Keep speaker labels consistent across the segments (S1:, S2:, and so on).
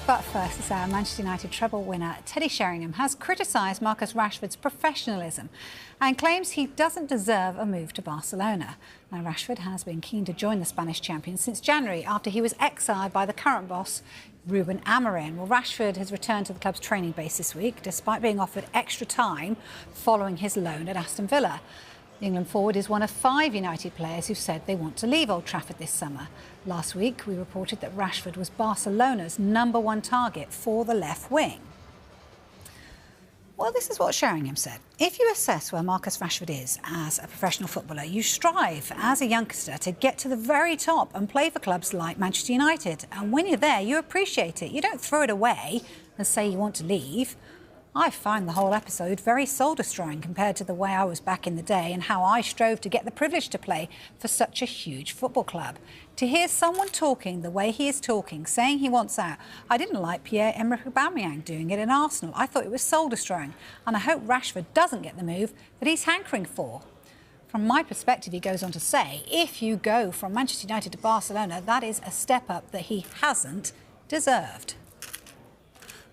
S1: But first, this hour, Manchester United treble winner Teddy Sheringham has criticised Marcus Rashford's professionalism and claims he doesn't deserve a move to Barcelona. Now, Rashford has been keen to join the Spanish champions since January after he was exiled by the current boss, Ruben Amorim. Well, Rashford has returned to the club's training base this week, despite being offered extra time following his loan at Aston Villa. The England forward is one of 5 United players who said they want to leave Old Trafford this summer. Last week, we reported that Rashford was Barcelona's #1 target for the left wing. Well, this is what Sheringham said. If you assess where Marcus Rashford is as a professional footballer, you strive as a youngster to get to the very top and play for clubs like Manchester United. And when you're there, you appreciate it. You don't throw it away and say you want to leave. I find the whole episode very soul-destroying compared to the way I was back in the day and how I strove to get the privilege to play for such a huge football club. To hear someone talking the way he is talking, saying he wants out, I didn't like Pierre-Emerick Aubameyang doing it in Arsenal. I thought it was soul-destroying, and I hope Rashford doesn't get the move that he's hankering for. From my perspective, he goes on to say, if you go from Manchester United to Barcelona, that is a step up that he hasn't deserved.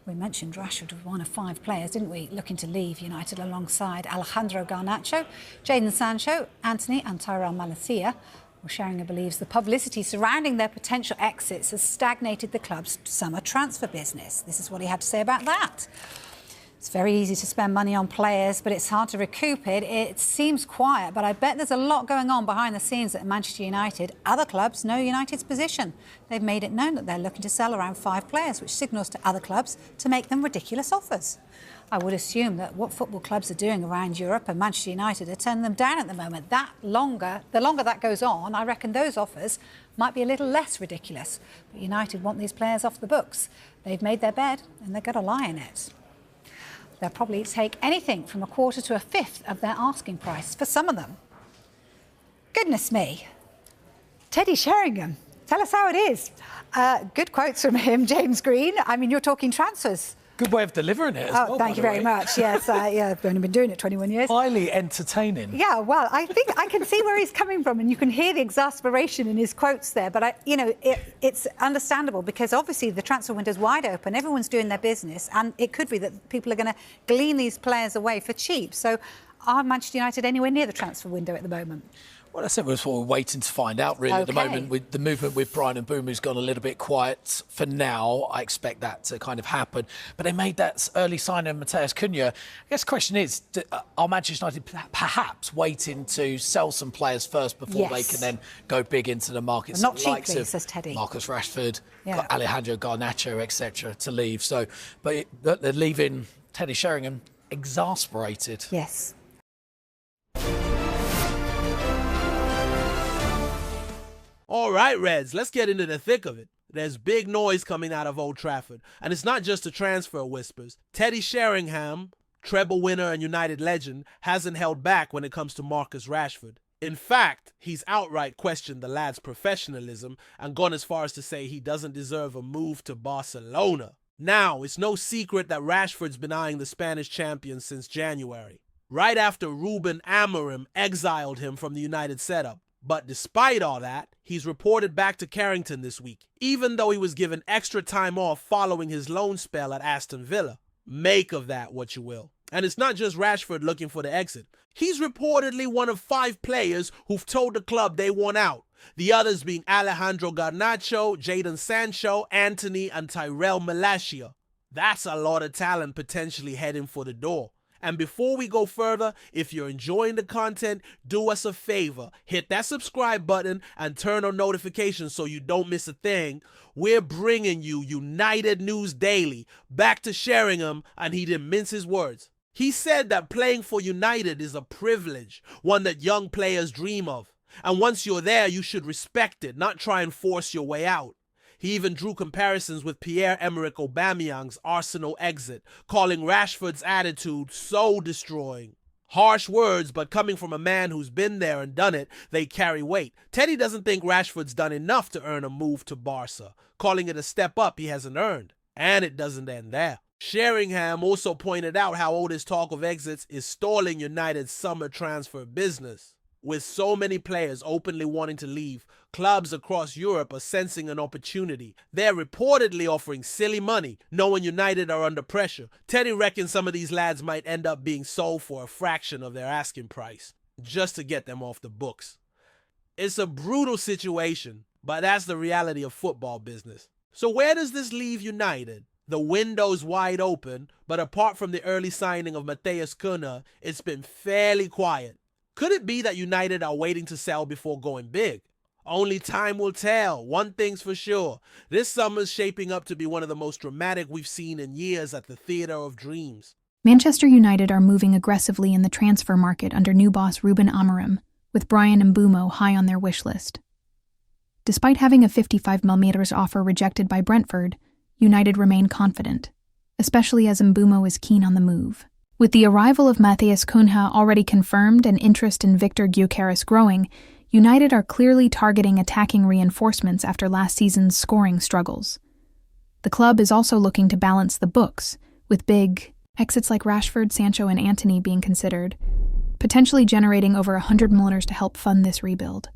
S1: We mentioned Rashford was one of 5 players, didn't we, looking to leave United alongside Alejandro Garnacho, Jadon Sancho, Antony and Malacia. Well, Sheringham believes the publicity surrounding their potential exits has stagnated the club's summer transfer business. This is what he had to say about that. It's very easy to spend money on players, but it's hard to recoup it. It seems quiet, but I bet there's a lot going on behind the scenes at Manchester United. Other clubs know United's position. They've made it known that they're looking to sell around 5 players, which signals to other clubs to make them ridiculous offers. I would assume that what football clubs are doing around Europe and Manchester United are turning them down at the moment. The longer that goes on, I reckon those offers might be a little less ridiculous. But United want these players off the books. They've made their bed and they've got to lie in it. They'll probably take anything from a quarter to a fifth of their asking price for some of them. Goodness me. Teddy Sheringham, tell us how it is. Good quotes from him, James Green. I mean, you're talking transfers.
S2: Good way of delivering it as well.
S1: Thank you very much. Yes, I've only been doing it 21 years.
S2: Highly entertaining.
S1: Yeah, well, I think I can see where he's coming from, and you can hear the exasperation in his quotes there. But, it's understandable because obviously the transfer window's wide open. Everyone's doing their business, and it could be that people are going to glean these players away for cheap. So are Manchester United anywhere near the transfer window at the moment?
S2: Well, I said we're waiting to find out, really. At the moment, with the movement with Bryan Mbeumo's gone a little bit quiet for now. I expect that to kind of happen. But they made that early signing of Matheus Cunha. I guess the question is, are Manchester United perhaps waiting to sell some players first before they can then go big into the market?
S1: Not cheaply, says Teddy.
S2: Marcus Rashford, Alejandro Garnacho, etc. to leave. So, but they're leaving Teddy Sheringham exasperated.
S1: Yes.
S3: All right, Reds, let's get into the thick of it. There's big noise coming out of Old Trafford, and it's not just the transfer whispers. Teddy Sheringham, treble winner and United legend, hasn't held back when it comes to Marcus Rashford. In fact, he's outright questioned the lad's professionalism and gone as far as to say he doesn't deserve a move to Barcelona. Now, it's no secret that Rashford's been eyeing the Spanish champions since January, right after Ruben Amorim exiled him from the United setup. But despite all that, he's reported back to Carrington this week, even though he was given extra time off following his loan spell at Aston Villa. Make of that what you will. And it's not just Rashford looking for the exit. He's reportedly one of 5 players who've told the club they want out. The others being Alejandro Garnacho, Jadon Sancho, Antony, and Malacia. That's a lot of talent potentially heading for the door. And before we go further, if you're enjoying the content, do us a favor. Hit that subscribe button and turn on notifications so you don't miss a thing. We're bringing you United News Daily. Back to Sheringham, and he didn't mince his words. He said that playing for United is a privilege, one that young players dream of. And once you're there, you should respect it, not try and force your way out. He even drew comparisons with Pierre-Emerick Aubameyang's Arsenal exit, calling Rashford's attitude soul-destroying. Harsh words, but coming from a man who's been there and done it, they carry weight. Teddy doesn't think Rashford's done enough to earn a move to Barca, calling it a step up he hasn't earned. And it doesn't end there. Sheringham also pointed out how all this talk of exits is stalling United's summer transfer business. With so many players openly wanting to leave, clubs across Europe are sensing an opportunity. They're reportedly offering silly money, knowing United are under pressure. Teddy reckons some of these lads might end up being sold for a fraction of their asking price, just to get them off the books. It's a brutal situation, but that's the reality of football business. So where does this leave United? The window's wide open, but apart from the early signing of Matheus Cunha, it's been fairly quiet. Could it be that United are waiting to sell before going big? Only time will tell. One thing's for sure. This summer's shaping up to be one of the most dramatic we've seen in years at the Theatre of Dreams.
S4: Manchester United are moving aggressively in the transfer market under new boss Ruben Amorim, with Bryan Mbeumo high on their wish list. Despite having a 55 million offer rejected by Brentford, United remain confident, especially as Mbeumo is keen on the move. With the arrival of Matheus Cunha already confirmed and interest in Victor Gyökeres growing, United are clearly targeting attacking reinforcements after last season's scoring struggles. The club is also looking to balance the books, with big exits like Rashford, Sancho, and Antony being considered, potentially generating over 100 million to help fund this rebuild.